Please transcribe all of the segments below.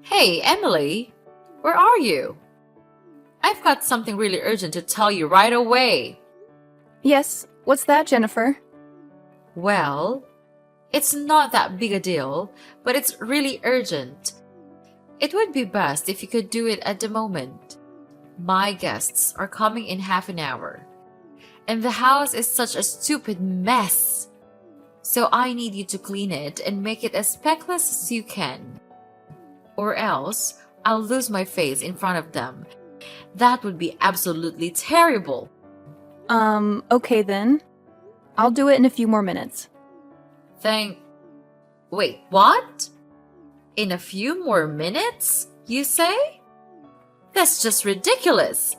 Hey, Emily, where are you? I've got something really urgent to tell you right away. Yes, what's that, Jennifer? Well, it's not that big a deal, but it's really urgent. It would be best if you could do it at the moment. My guests are coming in half an hour, and the house is such a stupid mess. So I need you to clean it and make it as speckless as you can. Or else I'll lose my face in front of them. That would be absolutely terrible. Okay then. I'll do it in a few more minutes. Wait, what? In a few more minutes, you say? That's just ridiculous.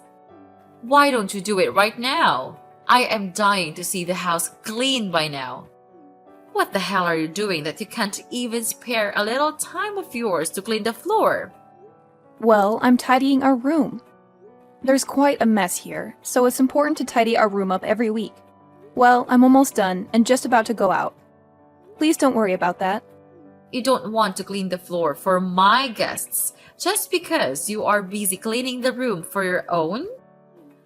Why don't you do it right now? I am dying to see the house clean by now. What the hell are you doing that you can't even spare a little time of yours to clean the floor? Well, I'm tidying our room. There's quite a mess here, so it's important to tidy our room up every week. Well, I'm almost done and just about to go out. Please don't worry about that. You don't want to clean the floor for my guests just because you are busy cleaning the room for your own?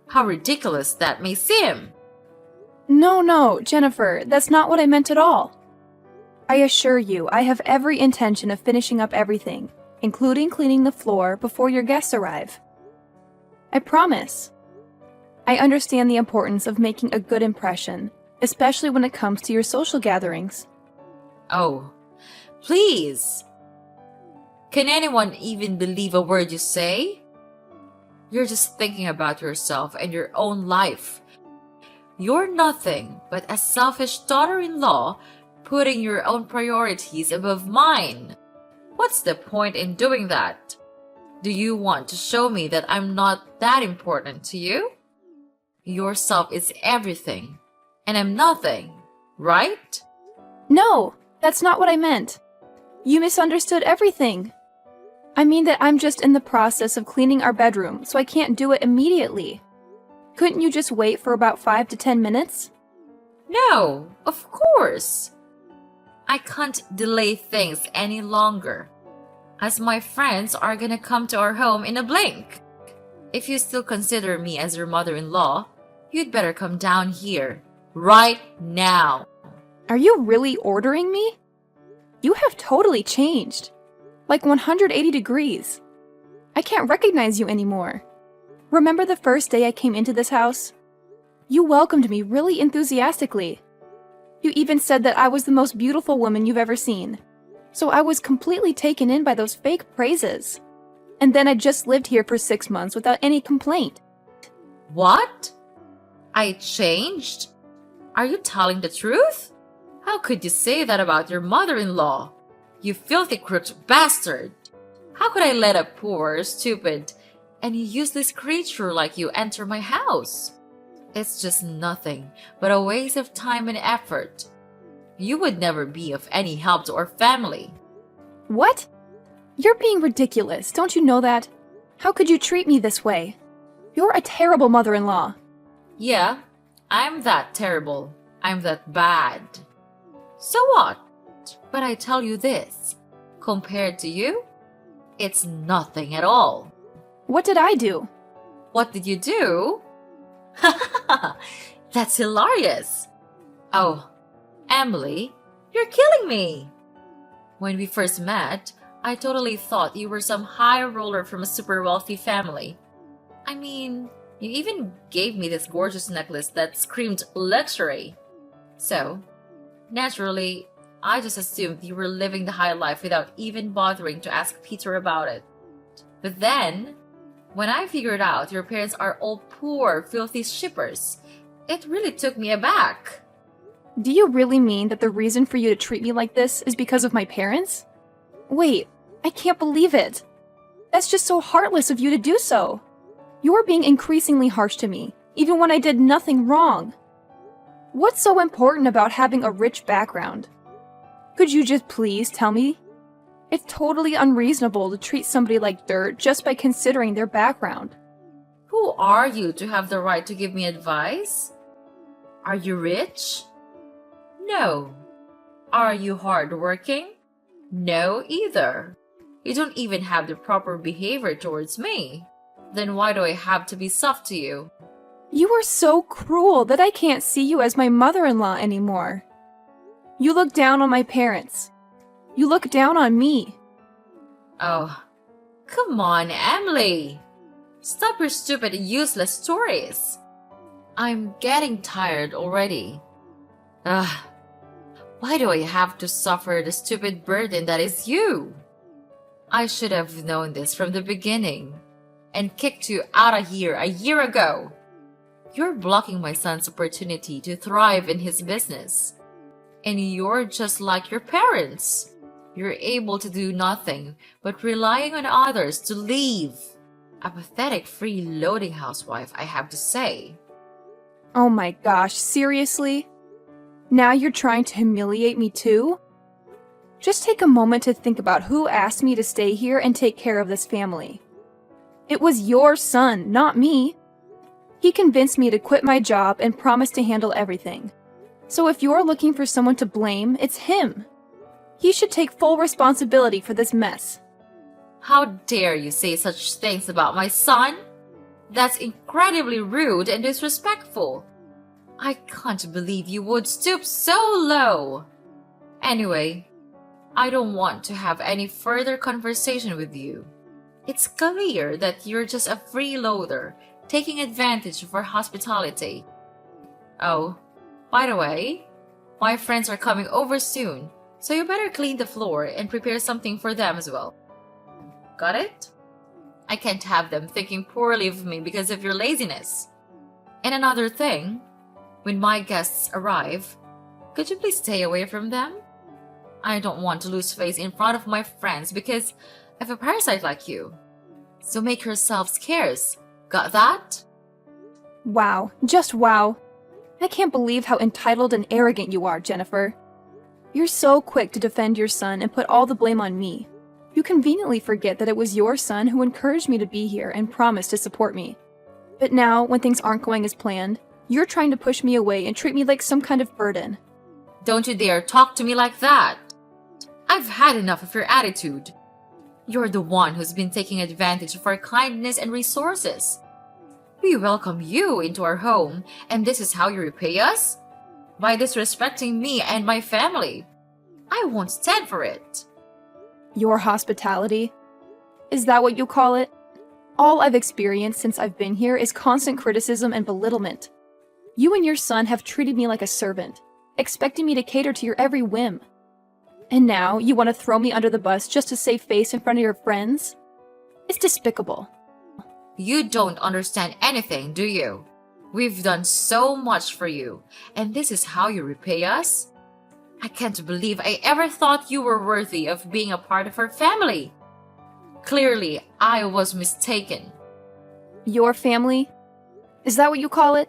How ridiculous that may seem. No, Jennifer, that's not what I meant at all. I assure you, I have every intention of finishing up everything, including cleaning the floor before your guests arrive. I promise. I understand the importance of making a good impression, especially when it comes to your social gatherings. Oh, please. Can anyone even believe a word you say? You're just thinking about yourself and your own life. You're nothing but a selfish daughter-in-law putting your own priorities above mine. What's the point in doing that? Do you want to show me that I'm not that important to you? Yourself is everything, and I'm nothing, right? No, that's not what I meant. You misunderstood everything. I mean that I'm just in the process of cleaning our bedroom, so I can't do it immediately. Couldn't you just wait for about 5 to 10 minutes? No, of course. I can't delay things any longer, as my friends are gonna come to our home in a blink. If you still consider me as your mother-in-law, you'd better come down here, right now. Are you really ordering me? You have totally changed. Like 180 degrees. I can't recognize you anymore. Remember the first day I came into this house? You welcomed me really enthusiastically. You even said that I was the most beautiful woman you've ever seen. So I was completely taken in by those fake praises. And then I just lived here for 6 months without any complaint. What? I changed? Are you telling the truth? How could you say that about your mother-in-law? You filthy crooked bastard! How could I let a poor, stupid, and useless creature like you enter my house? It's just nothing but a waste of time and effort. You would never be of any help to our family. What? You're being ridiculous, don't you know that? How could you treat me this way? You're a terrible mother-in-law. Yeah, I'm that terrible. I'm that bad. So what? But I tell you this, compared to you, it's nothing at all. What did I do? What did you do? That's hilarious. Oh, Emily, you're killing me. When we first met, I totally thought you were some high roller from a super wealthy family. I mean, you even gave me this gorgeous necklace that screamed luxury. So, naturally, I just assumed you were living the high life without even bothering to ask Peter about it. But then, when I figured out your parents are all poor, filthy shippers, it really took me aback. Do you really mean that the reason for you to treat me like this is because of my parents? Wait, I can't believe it. That's just so heartless of you to do so. You're being increasingly harsh to me, even when I did nothing wrong. What's so important about having a rich background? Could you just please tell me? It's totally unreasonable to treat somebody like dirt just by considering their background. Who are you to have the right to give me advice? Are you rich? No. Are you hardworking? No, either. You don't even have the proper behavior towards me. Then why do I have to be soft to you? You are so cruel that I can't see you as my mother-in-law anymore. You look down on my parents. You look down on me. Oh, come on, Emily. Stop your stupid, useless stories. I'm getting tired already. Ugh. Why do I have to suffer the stupid burden that is you? I should have known this from the beginning and kicked you out of here a year ago. You're blocking my son's opportunity to thrive in his business. And you're just like your parents. You're able to do nothing but relying on others to leave. A pathetic freeloading housewife, I have to say. Oh my gosh, seriously? Now you're trying to humiliate me too? Just take a moment to think about who asked me to stay here and take care of this family. It was your son, not me. He convinced me to quit my job and promised to handle everything. So if you're looking for someone to blame, it's him. He should take full responsibility for this mess. How dare you say such things about my son? That's incredibly rude and disrespectful. I can't believe you would stoop so low. Anyway, I don't want to have any further conversation with you. It's clear that you're just a freeloader, taking advantage of our hospitality. Oh, by the way, my friends are coming over soon, so you better clean the floor and prepare something for them as well. Got it? I can't have them thinking poorly of me because of your laziness. And another thing, when my guests arrive, could you please stay away from them? I don't want to lose face in front of my friends because of a parasite like you. So make yourself scarce. Got that? Wow, just wow. I can't believe how entitled and arrogant you are, Jennifer. You're so quick to defend your son and put all the blame on me. You conveniently forget that it was your son who encouraged me to be here and promised to support me. But now, when things aren't going as planned, you're trying to push me away and treat me like some kind of burden. Don't you dare talk to me like that. I've had enough of your attitude. You're the one who's been taking advantage of our kindness and resources. We welcome you into our home, and this is how you repay us? By disrespecting me and my family. I won't stand for it. Your hospitality? Is that what you call it? All I've experienced since I've been here is constant criticism and belittlement. You and your son have treated me like a servant, expecting me to cater to your every whim. And now you want to throw me under the bus just to save face in front of your friends? It's despicable. You don't understand anything, do you? We've done so much for you, and this is how you repay us? I can't believe I ever thought you were worthy of being a part of our family. Clearly, I was mistaken. Your family? Is that what you call it?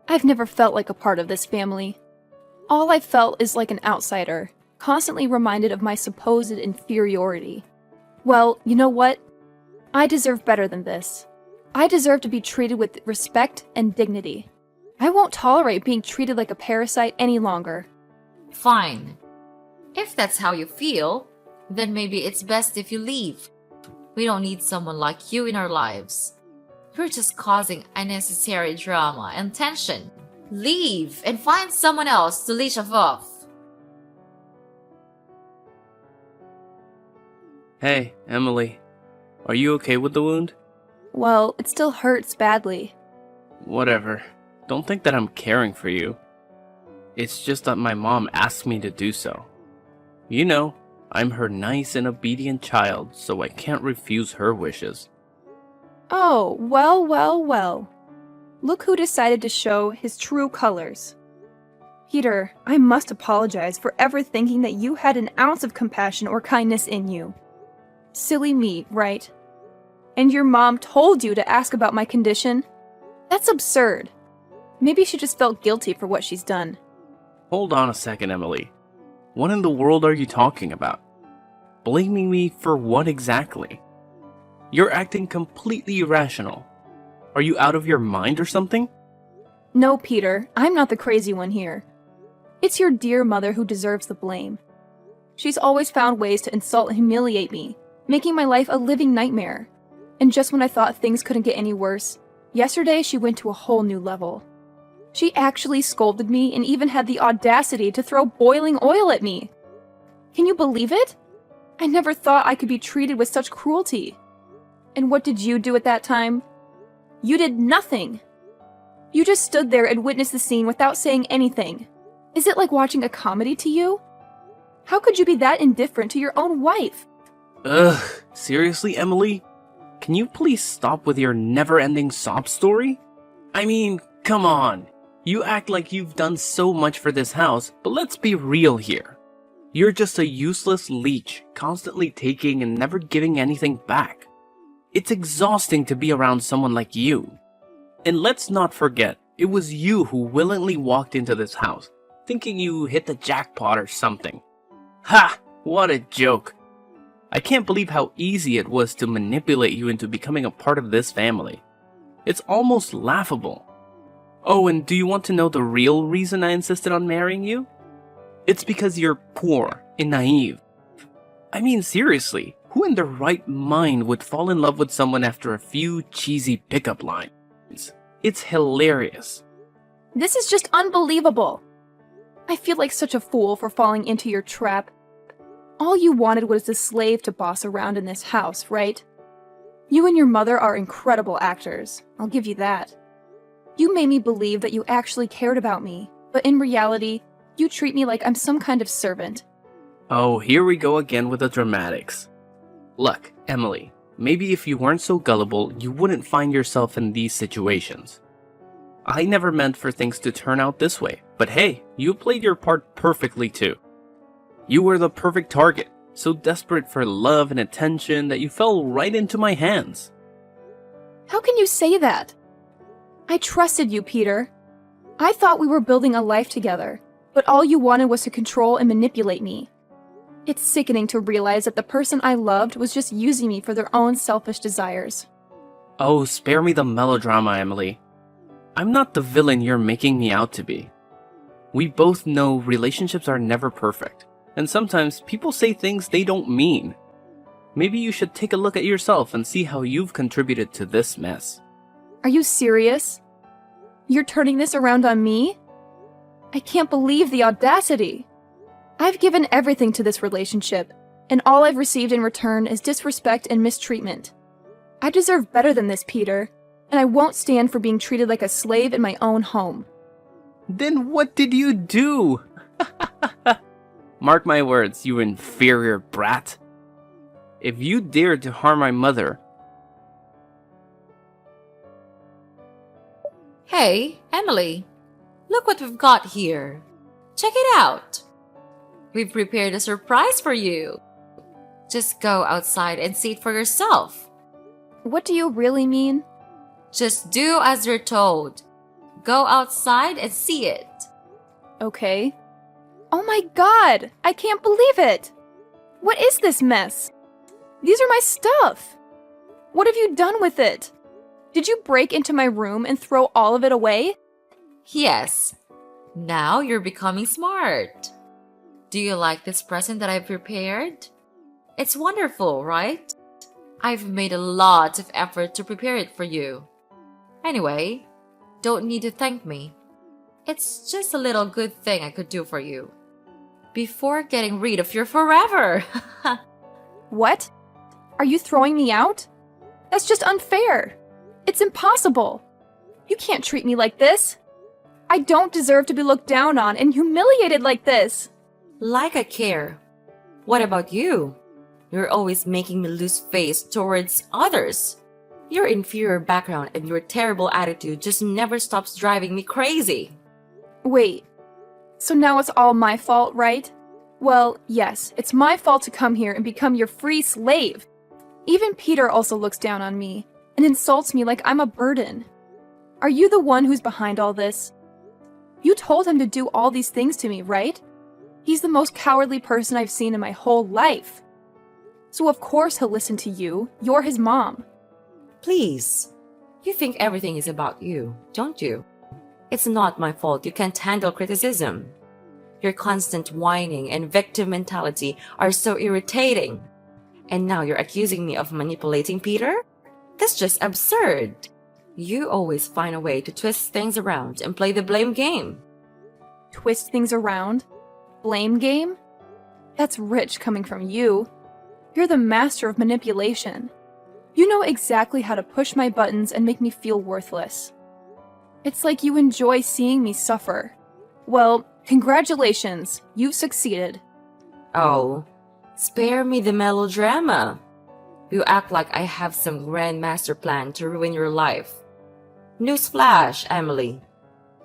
I've never felt like a part of this family. All I've felt is like an outsider, constantly reminded of my supposed inferiority. Well, you know what? I deserve better than this. I deserve to be treated with respect and dignity. I won't tolerate being treated like a parasite any longer. Fine. If that's how you feel, then maybe it's best if you leave. We don't need someone like you in our lives. You're just causing unnecessary drama and tension. Leave and find someone else to leash off. Hey, Emily. Are you okay with the wound? Well, it still hurts badly. Whatever. Don't think that I'm caring for you. It's just that my mom asked me to do so. You know, I'm her nice and obedient child, so I can't refuse her wishes. Oh, well, well, well. Look who decided to show his true colors. Peter, I must apologize for ever thinking that you had an ounce of compassion or kindness in you. Silly me, right? And your mom told you to ask about my condition? That's absurd. Maybe she just felt guilty for what she's done. Hold on a second, Emily. What in the world are you talking about? Blaming me for what exactly? You're acting completely irrational. Are you out of your mind or something? No, Peter, I'm not the crazy one here. It's your dear mother who deserves the blame. She's always found ways to insult and humiliate me, making my life a living nightmare. And just when I thought things couldn't get any worse, yesterday she went to a whole new level. She actually scolded me and even had the audacity to throw boiling oil at me. Can you believe it? I never thought I could be treated with such cruelty. And what did you do at that time? You did nothing. You just stood there and witnessed the scene without saying anything. Is it like watching a comedy to you? How could you be that indifferent to your own wife? Ugh, seriously, Emily? Can you please stop with your never-ending sob story? I mean, come on. You act like you've done so much for this house, but let's be real here. You're just a useless leech, constantly taking and never giving anything back. It's exhausting to be around someone like you. And let's not forget, it was you who willingly walked into this house, thinking you hit the jackpot or something. Ha! What a joke. I can't believe how easy it was to manipulate you into becoming a part of this family. It's almost laughable. Oh, and do you want to know the real reason I insisted on marrying you? It's because you're poor and naive. I mean, seriously, who in their right mind would fall in love with someone after a few cheesy pickup lines? It's hilarious. This is just unbelievable. I feel like such a fool for falling into your trap. All you wanted was a slave to boss around in this house, right? You and your mother are incredible actors, I'll give you that. You made me believe that you actually cared about me, but in reality, you treat me like I'm some kind of servant. Oh, here we go again with the dramatics. Look, Emily, maybe if you weren't so gullible, you wouldn't find yourself in these situations. I never meant for things to turn out this way, but hey, you played your part perfectly too. You were the perfect target, so desperate for love and attention that you fell right into my hands. How can you say that? I trusted you, Peter. I thought we were building a life together, but all you wanted was to control and manipulate me. It's sickening to realize that the person I loved was just using me for their own selfish desires. Oh, spare me the melodrama, Emily. I'm not the villain you're making me out to be. We both know relationships are never perfect, and sometimes people say things they don't mean. Maybe you should take a look at yourself and see how you've contributed to this mess. Are you serious? You're turning this around on me? I can't believe the audacity. I've given everything to this relationship, and all I've received in return is disrespect and mistreatment. I deserve better than this, Peter, and I won't stand for being treated like a slave in my own home. Then what did you do? Mark my words, you inferior brat. If you dared to harm my mother... Hey, Emily, look what we've got here. Check it out. We've prepared a surprise for you. Just go outside and see it for yourself. What do you really mean? Just do as you're told. Go outside and see it. Okay. Oh my god! I can't believe it! What is this mess? These are my stuff! What have you done with it? Did you break into my room and throw all of it away? Yes. Now you're becoming smart. Do you like this present that I've prepared? It's wonderful, right? I've made a lot of effort to prepare it for you. Anyway, don't need to thank me. It's just a little good thing I could do for you. Before getting rid of you forever. What? Are you throwing me out? That's just unfair. It's impossible. You can't treat me like this. I don't deserve to be looked down on and humiliated like this. Like I care. What about you? You're always making me lose face towards others. Your inferior background and your terrible attitude just never stops driving me crazy. Wait, so now it's all my fault, right? Well, yes, it's my fault to come here and become your free slave. Even Peter also looks down on me and insults me like I'm a burden. Are you the one who's behind all this? You told him to do all these things to me, right? He's the most cowardly person I've seen in my whole life. So of course he'll listen to you. You're his mom. Please. You think everything is about you, don't you? It's not my fault you can't handle criticism. Your constant whining and victim mentality are so irritating. And now you're accusing me of manipulating Peter? That's just absurd. You always find a way to twist things around and play the blame game. Twist things around? Blame game? That's rich coming from you. You're the master of manipulation. You know exactly how to push my buttons and make me feel worthless. It's like you enjoy seeing me suffer. Well, congratulations, you've succeeded. Oh, spare me the melodrama. You act like I have some grand master plan to ruin your life. Newsflash, Emily.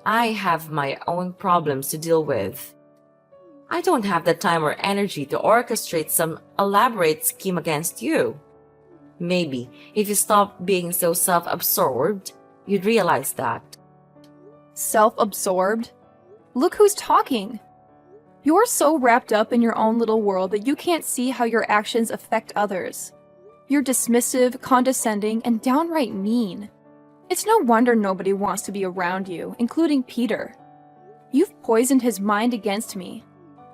I have my own problems to deal with. I don't have the time or energy to orchestrate some elaborate scheme against you. Maybe if you stopped being so self-absorbed, you'd realize that. Self-absorbed? Look who's talking. You're so wrapped up in your own little world that you can't see how your actions affect others. You're dismissive, condescending, and downright mean. It's no wonder nobody wants to be around you, including Peter. You've poisoned his mind against me.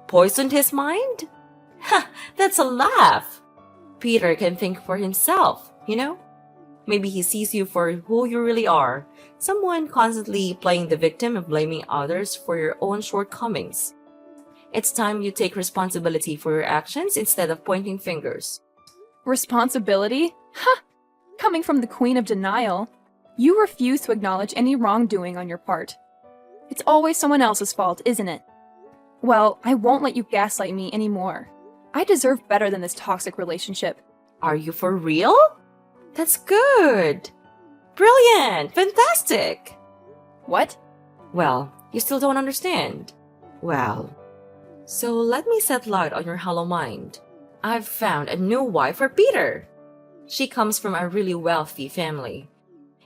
Poisoned his mind? Ha, that's a laugh. Peter can think for himself, you know? Maybe he sees you for who you really are, someone constantly playing the victim and blaming others for your own shortcomings. It's time you take responsibility for your actions instead of pointing fingers. Responsibility? Ha! Coming from the Queen of Denial, you refuse to acknowledge any wrongdoing on your part. It's always someone else's fault, isn't it? Well, I won't let you gaslight me anymore. I deserve better than this toxic relationship. Are you for real? That's good. Brilliant. Fantastic. What? Well, you still don't understand. Well, so let me set light on your hollow mind. I've found a new wife for Peter. She comes from a really wealthy family.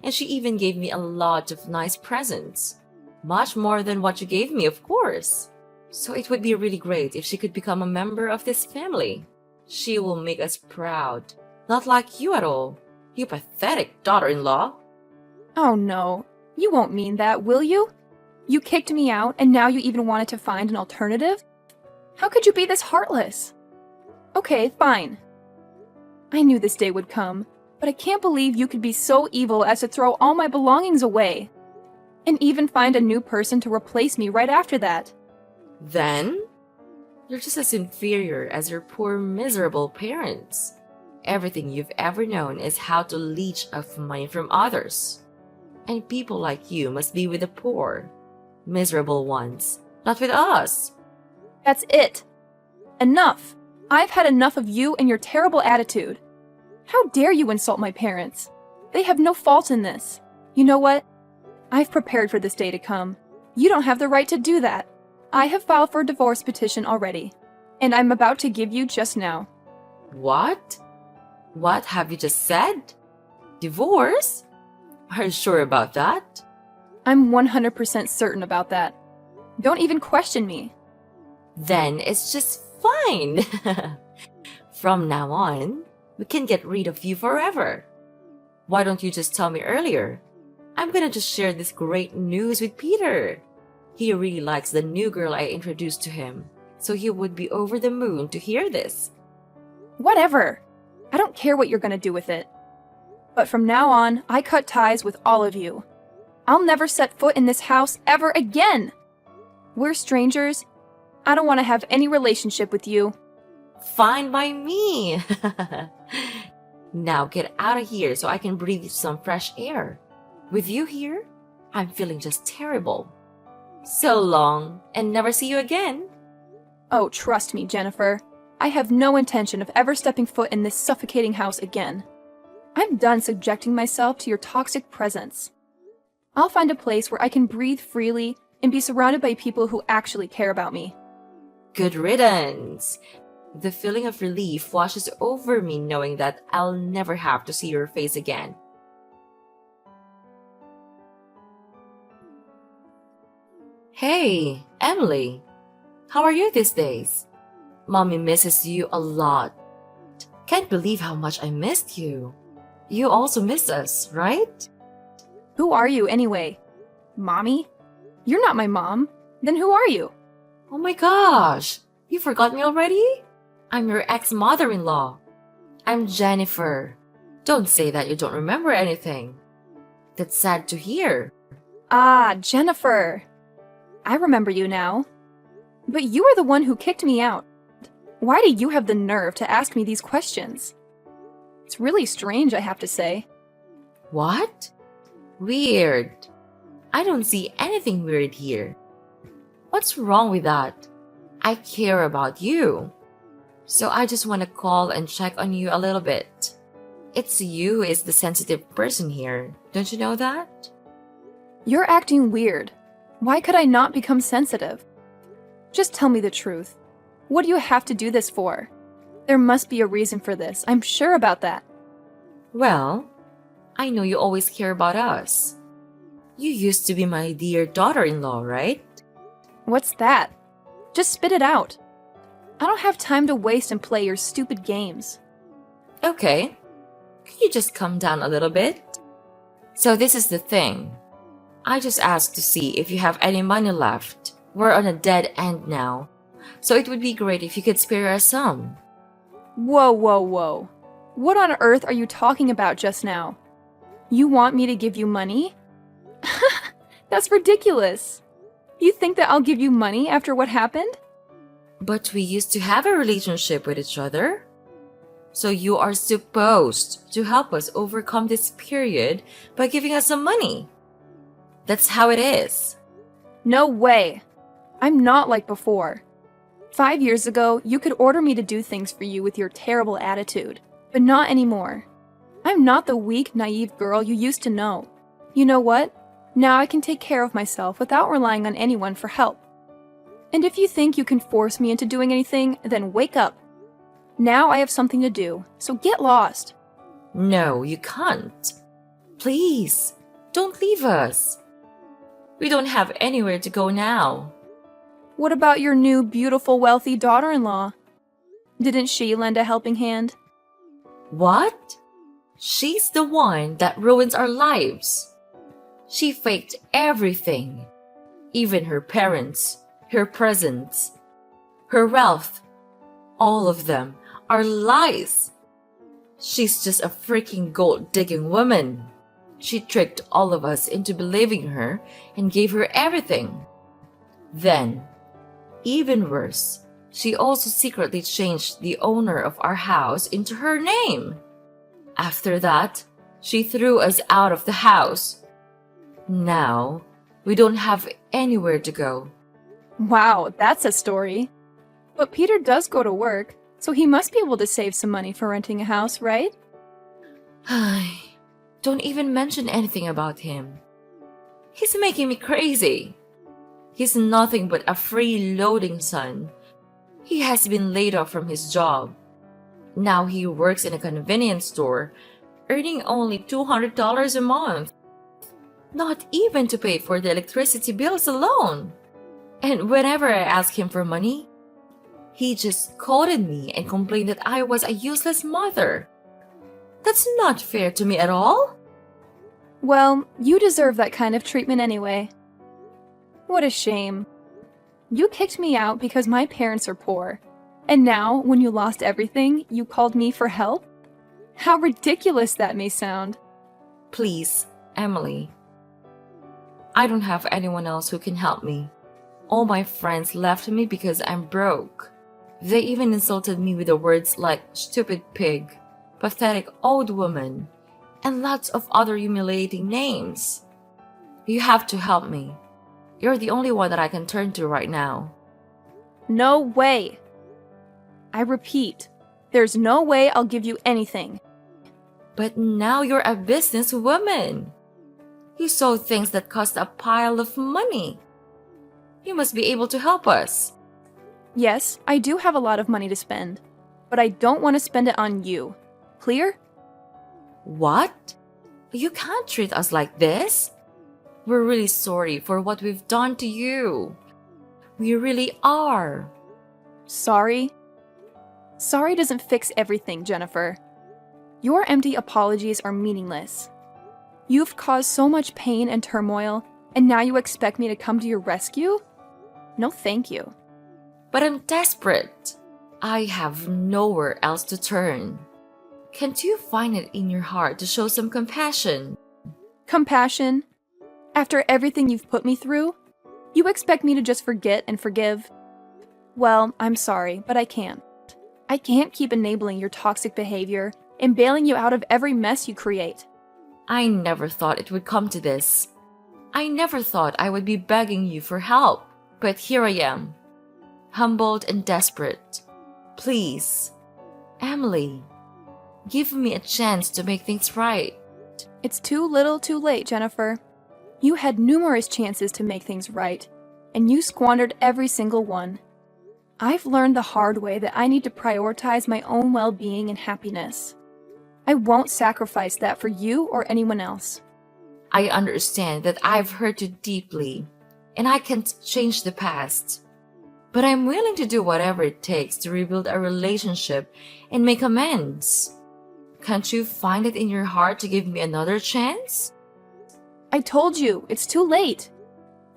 And she even gave me a lot of nice presents. Much more than what you gave me, of course. So it would be really great if she could become a member of this family. She will make us proud. Not like you at all. You pathetic daughter-in-law. Oh no, you won't mean that, will you? You kicked me out and now you even wanted to find an alternative? How could you be this heartless? Okay, fine. I knew this day would come, but I can't believe you could be so evil as to throw all my belongings away. And even find a new person to replace me right after that. Then, you're just as inferior as your poor, miserable parents. Everything you've ever known is how to leech off money from others. And people like you must be with the poor, miserable ones, not with us. That's it. Enough. I've had enough of you and your terrible attitude. How dare you insult my parents? They have no fault in this. You know what? I've prepared for this day to come. You don't have the right to do that. I have filed for a divorce petition already, and I'm about to give you just now. What? What have you just said? Divorce? Are you sure about that? I'm 100% certain about that. Don't even question me. Then it's just fine. From now on, we can get rid of you forever. Why don't you just tell me earlier? I'm gonna just share this great news with Peter. He really likes the new girl I introduced to him, so he would be over the moon to hear this. Whatever. I don't care what you're gonna do with it. But from now on, I cut ties with all of you. I'll never set foot in this house ever again. We're strangers. I don't want to have any relationship with you. Fine by me. Now get out of here so I can breathe some fresh air. With you here, I'm feeling just terrible. So long, and never see you again. Oh, trust me, Jennifer. I have no intention of ever stepping foot in this suffocating house again. I'm done subjecting myself to your toxic presence. I'll find a place where I can breathe freely and be surrounded by people who actually care about me. Good riddance. The feeling of relief washes over me knowing that I'll never have to see your face again. Hey, Emily. How are you these days? Mommy misses you a lot. Can't believe how much I missed you. You also miss us, right? Who are you anyway? Mommy? You're not my mom. Then who are you? Oh my gosh, you forgot me already? I'm your ex-mother-in-law. I'm Jennifer. Don't say that you don't remember anything. That's sad to hear. Ah, Jennifer. I remember you now. But you are the one who kicked me out. Why do you have the nerve to ask me these questions? It's really strange, I have to say. What? Weird. I don't see anything weird here. What's wrong with that? I care about you. So I just want to call and check on you a little bit. It's you who is the sensitive person here. Don't you know that? You're acting weird. Why could I not become sensitive? Just tell me the truth. What do you have to do this for? There must be a reason for this. I'm sure about that. Well, I know you always care about us. You used to be my dear daughter-in-law, right? What's that? Just spit it out. I don't have time to waste and play your stupid games. Okay. Can you just calm down a little bit? So this is the thing. I just asked to see if you have any money left. We're on a dead end now. So it would be great if you could spare us some. Whoa, whoa, whoa. What on earth are you talking about just now? You want me to give you money? That's ridiculous. You think that I'll give you money after what happened? But we used to have a relationship with each other. So you are supposed to help us overcome this period by giving us some money. That's how it is. No way. I'm not like before. 5 years ago, you could order me to do things for you with your terrible attitude, but not anymore. I'm not the weak, naive girl you used to know. You know what? Now I can take care of myself without relying on anyone for help. And if you think you can force me into doing anything, then wake up. Now I have something to do, so get lost. No, you can't. Please, don't leave us. We don't have anywhere to go now. What about your new, beautiful, wealthy daughter-in-law? Didn't she lend a helping hand? What? She's the one that ruins our lives. She faked everything. Even her parents, her presents, her wealth. All of them are lies. She's just a freaking gold-digging woman. She tricked all of us into believing her and gave her everything. Then, even worse, she also secretly changed the owner of our house into her name. After that, she threw us out of the house. Now, we don't have anywhere to go. Wow, that's a story. But Peter does go to work, so he must be able to save some money for renting a house, right? Don't even mention anything about him. He's making me crazy. He's nothing but a freeloading son. He has been laid off from his job. Now he works in a convenience store, earning only $200 a month. Not even to pay for the electricity bills alone. And whenever I ask him for money, he just scolded me and complained that I was a useless mother. That's not fair to me at all. Well, you deserve that kind of treatment anyway. What a shame. You kicked me out because my parents are poor. And now, when you lost everything, you called me for help? How ridiculous that may sound. Please, Emily. I don't have anyone else who can help me. All my friends left me because I'm broke. They even insulted me with the words like stupid pig, pathetic old woman, and lots of other humiliating names. You have to help me. You're the only one that I can turn to right now. No way. I repeat, there's no way I'll give you anything. But now you're a businesswoman. You sold things that cost a pile of money. You must be able to help us. Yes, I do have a lot of money to spend, but I don't want to spend it on you. Clear? What? You can't treat us like this. We're really sorry for what we've done to you. We really are. Sorry? Sorry doesn't fix everything, Jennifer. Your empty apologies are meaningless. You've caused so much pain and turmoil, and now you expect me to come to your rescue? No, thank you. But I'm desperate. I have nowhere else to turn. Can't you find it in your heart to show some compassion? Compassion? After everything you've put me through? You expect me to just forget and forgive? Well, I'm sorry, but I can't. I can't keep enabling your toxic behavior and bailing you out of every mess you create. I never thought it would come to this. I never thought I would be begging you for help, but here I am, humbled and desperate. Please, Emily, give me a chance to make things right. It's too little too late, Jennifer. You had numerous chances to make things right, and you squandered every single one. I've learned the hard way that I need to prioritize my own well-being and happiness. I won't sacrifice that for you or anyone else. I understand that I've hurt you deeply, and I can't change the past. But I'm willing to do whatever it takes to rebuild our relationship and make amends. Can't you find it in your heart to give me another chance? I told you, it's too late.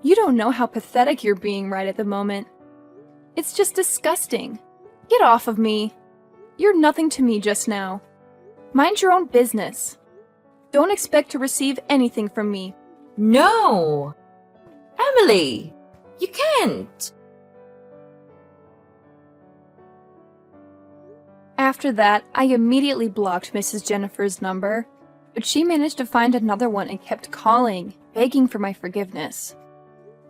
You don't know how pathetic you're being right at the moment. It's just disgusting. Get off of me. You're nothing to me just now. Mind your own business. Don't expect to receive anything from me. No! Emily! You can't! After that, I immediately blocked Mrs. Jennifer's number, but she managed to find another one and kept calling, begging for my forgiveness.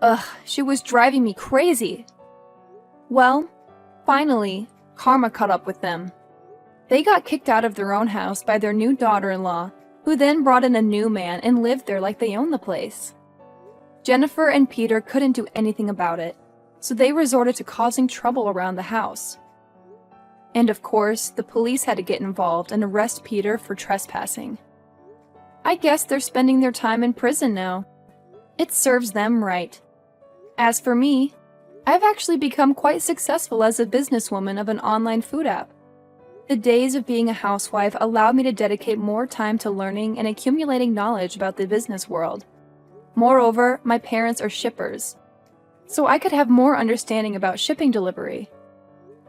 Ugh, she was driving me crazy. Well, finally, karma caught up with them. They got kicked out of their own house by their new daughter-in-law, who then brought in a new man and lived there like they owned the place. Jennifer and Peter couldn't do anything about it, so they resorted to causing trouble around the house. And of course, the police had to get involved and arrest Peter for trespassing. I guess they're spending their time in prison now. It serves them right. As for me, I've actually become quite successful as a businesswoman of an online food app. The days of being a housewife allowed me to dedicate more time to learning and accumulating knowledge about the business world. Moreover, my parents are shippers, so I could have more understanding about shipping delivery.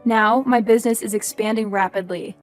Now, my business is expanding rapidly,